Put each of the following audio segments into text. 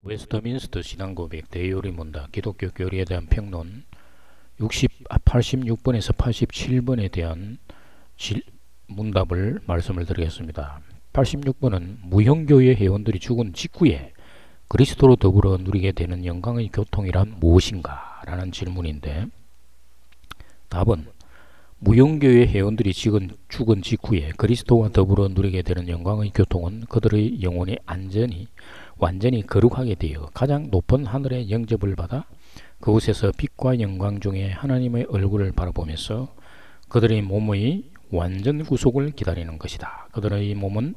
웨스터민스터 신앙고백 대요리문답 기독교 교리에 대한 평론 86번에서 87번에 대한 문답을 말씀을 드리겠습니다. 86번은 무형교회 회원들이 죽은 직후에 그리스도로 더불어 누리게 되는 영광의 교통이란 무엇인가? 라는 질문인데, 답은 무형교회 회원들이 죽은 직후에 그리스도와 더불어 누리게 되는 영광의 교통은 그들의 영혼이 완전히 거룩하게 되어 가장 높은 하늘의 영접을 받아 그곳에서 빛과 영광 중에 하나님의 얼굴을 바라보면서 그들의 몸의 완전 구속을 기다리는 것이다. 그들의 몸은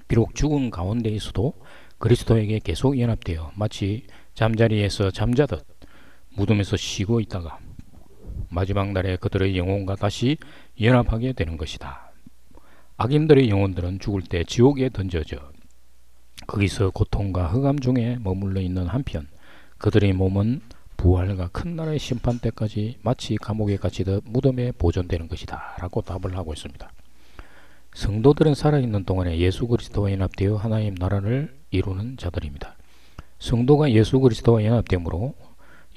비록 죽은 가운데 있어도 그리스도에게 계속 연합되어 마치 잠자리에서 잠자듯 무덤에서 쉬고 있다가 마지막 날에 그들의 영혼과 다시 연합하게 되는 것이다. 악인들의 영혼들은 죽을 때 지옥에 던져져 거기서 고통과 흑암 중에 머물러 있는 한편 그들의 몸은 부활과 큰 날의 심판 때까지 마치 감옥에 갇히듯 무덤에 보존되는 것이다 라고 답을 하고 있습니다. 성도들은 살아있는 동안에 예수 그리스도와 연합되어 하나님 나라를 이루는 자들입니다. 성도가 예수 그리스도와 연합되므로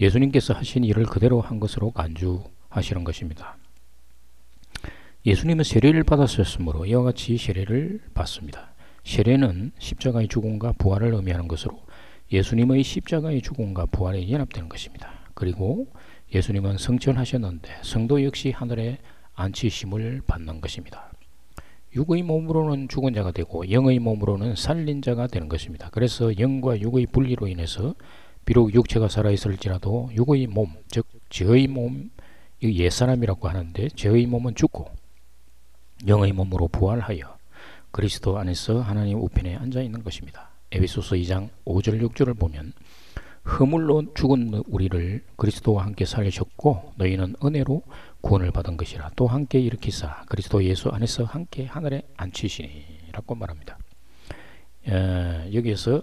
예수님께서 하신 일을 그대로 한 것으로 간주하시는 것입니다. 예수님은 세례를 받았었으므로 이와 같이 세례를 받습니다. 세례는 십자가의 죽음과 부활을 의미하는 것으로 예수님의 십자가의 죽음과 부활에 연합되는 것입니다. 그리고 예수님은 성천하셨는데 성도 역시 하늘에 앉히심을 받는 것입니다. 육의 몸으로는 죽은 자가 되고 영의 몸으로는 살린 자가 되는 것입니다. 그래서 영과 육의 분리로 인해서 비록 육체가 살아있을지라도 육의 몸, 즉 죄의 몸, 옛사람이라고 하는데 죄의 몸은 죽고 영의 몸으로 부활하여 그리스도 안에서 하나님 우편에 앉아있는 것입니다. 에베소서 2장 5절 6절을 보면 허물로 죽은 우리를 그리스도와 함께 살리셨고 너희는 은혜로 구원을 받은 것이라 또 함께 일으키사 그리스도 예수 안에서 함께 하늘에 앉히시니 라고 말합니다. 여기에서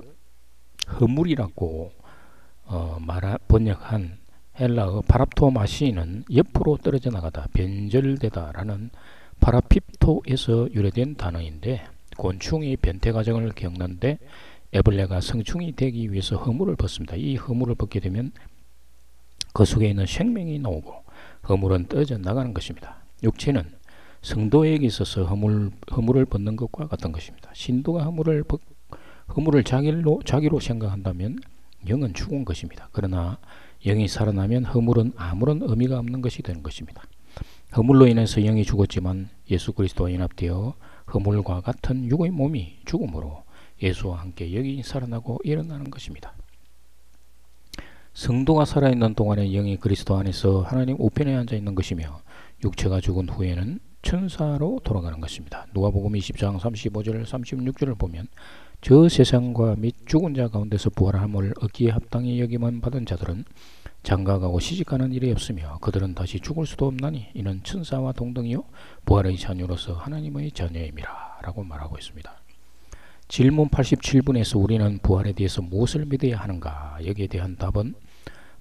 허물이라고 번역한 헬라어 파랍토마시는 옆으로 떨어져 나가다, 변절되다 라는 파라핍토에서 유래된 단어인데 곤충이 변태 과정을 겪는데 애벌레가 성충이 되기 위해서 허물을 벗습니다. 이 허물을 벗게 되면 그 속에 있는 생명이 나오고 허물은 떨어져 나가는 것입니다. 육체는 성도에게 있어서 허물을 벗는 것과 같은 것입니다. 신도가 허물을 자기로 생각한다면 영은 죽은 것입니다. 그러나 영이 살아나면 허물은 아무런 의미가 없는 것이 되는 것입니다. 허물로 인해서 영이 죽었지만 예수 그리스도와 연합되어 허물과 같은 육의 몸이 죽음으로 예수와 함께 영이 살아나고 일어나는 것입니다. 성도가 살아있는 동안에 영이 그리스도 안에서 하나님 우편에 앉아있는 것이며 육체가 죽은 후에는 천사로 돌아가는 것입니다. 누가복음 20장 35절 36절을 보면 저 세상과 및 죽은 자 가운데서 부활함을 얻기에 합당히 여김을 받은 자들은 장가가고 시집가는 일이 없으며 그들은 다시 죽을 수도 없나니 이는 천사와 동등이요 부활의 자녀로서 하나님의 자녀임이라 라고 말하고 있습니다. 질문 87번에서 우리는 부활에 대해서 무엇을 믿어야 하는가? 여기에 대한 답은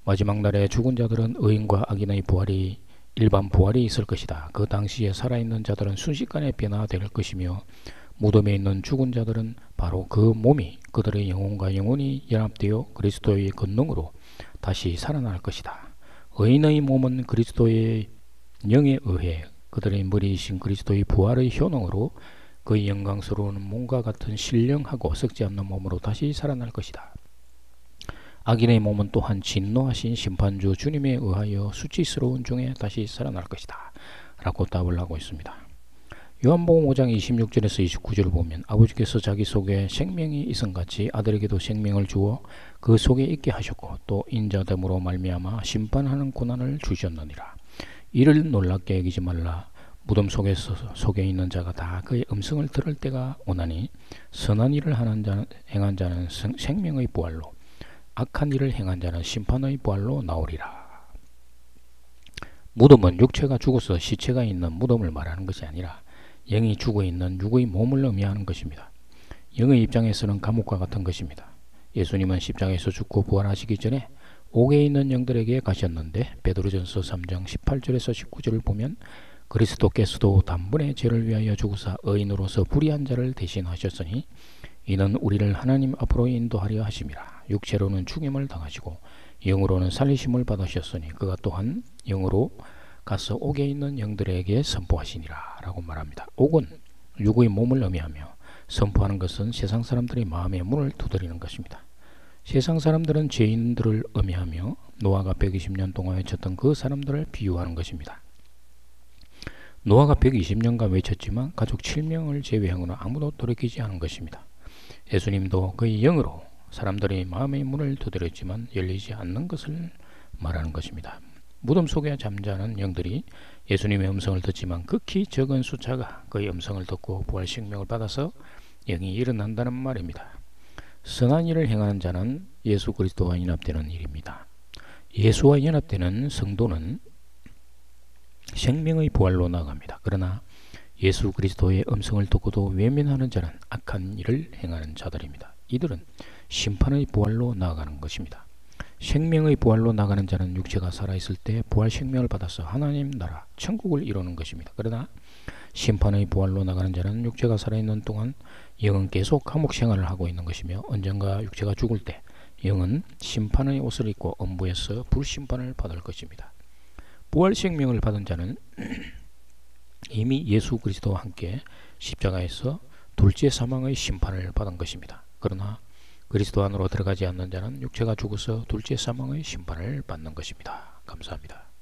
마지막 날에 죽은 자들은 의인과 악인의 일반 부활이 있을 것이다. 그 당시에 살아있는 자들은 순식간에 변화될 것이며 무덤에 있는 죽은 자들은 바로 그 몸이 그들의 영혼과 영혼이 연합되어 그리스도의 권능으로 다시 살아날 것이다. 의인의 몸은 그리스도의 영에 의해 그들의 머리이신 그리스도의 부활의 효능으로 그의 영광스러운 몸과 같은 신령하고 썩지 않는 몸으로 다시 살아날 것이다. 악인의 몸은 또한 진노하신 심판주 주님에 의하여 수치스러운 중에 다시 살아날 것이다 라고 답을 하고 있습니다. 요한복음 5장 26절에서 29절을 보면 아버지께서 자기 속에 생명이 있음같이 아들에게도 생명을 주어 그 속에 있게 하셨고 또 인자됨으로 말미암아 심판하는 고난을 주셨느니라. 이를 놀랍게 여기지 말라. 무덤 속에 있는 자가 다 그의 음성을 들을 때가 오나니 선한 일을 행한 자는 생명의 부활로 악한 일을 행한 자는 심판의 부활로 나오리라. 무덤은 육체가 죽어서 시체가 있는 무덤을 말하는 것이 아니라 영이 죽어있는 육의 몸을 의미하는 것입니다. 영의 입장에서는 감옥과 같은 것입니다. 예수님은 십자가에서 죽고 부활하시기 전에 옥에 있는 영들에게 가셨는데 베드로전서 3장 18절에서 19절을 보면 그리스도께서도 단번에 죄를 위하여 죽으사 의인으로서 불의한 자를 대신하셨으니 이는 우리를 하나님 앞으로 인도하려 하심이라. 육체로는 죽임을 당하시고 영으로는 살리심을 받으셨으니 그가 또한 영으로 가서 옥에 있는 영들에게 선포하시니라 라고 말합니다. 옥은 육의 몸을 의미하며 선포하는 것은 세상 사람들의 마음의 문을 두드리는 것입니다. 세상 사람들은 죄인들을 의미하며 노아가 120년 동안 외쳤던 그 사람들을 비유하는 것입니다. 노아가 120년간 외쳤지만 가족 7명을 제외하고는 아무도 돌이키지 않은 것입니다. 예수님도 그의 영으로 사람들의 마음의 문을 두드렸지만 열리지 않는 것을 말하는 것입니다. 무덤 속에 잠자는 영들이 예수님의 음성을 듣지만 극히 적은 숫자가 그의 음성을 듣고 부활 생명을 받아서 영이 일어난다는 말입니다. 선한 일을 행하는 자는 예수 그리스도와 연합되는 일입니다. 예수와 연합되는 성도는 생명의 부활로 나아갑니다. 그러나 예수 그리스도의 음성을 듣고도 외면하는 자는 악한 일을 행하는 자들입니다. 이들은 심판의 부활로 나아가는 것입니다. 생명의 부활로 나가는 자는 육체가 살아있을 때 부활 생명을 받아서 하나님 나라 천국을 이루는 것입니다. 그러나 심판의 부활로 나가는 자는 육체가 살아있는 동안 영은 계속 감옥 생활을 하고 있는 것이며 언젠가 육체가 죽을 때 영은 심판의 옷을 입고 엄부에서 불심판을 받을 것입니다. 부활 생명을 받은 자는 이미 예수 그리스도와 함께 십자가에서 둘째 사망의 심판을 받은 것입니다. 그러나 그리스도 안으로 들어가지 않는 자는 육체가 죽어서 둘째 사망의 심판을 받는 것입니다. 감사합니다.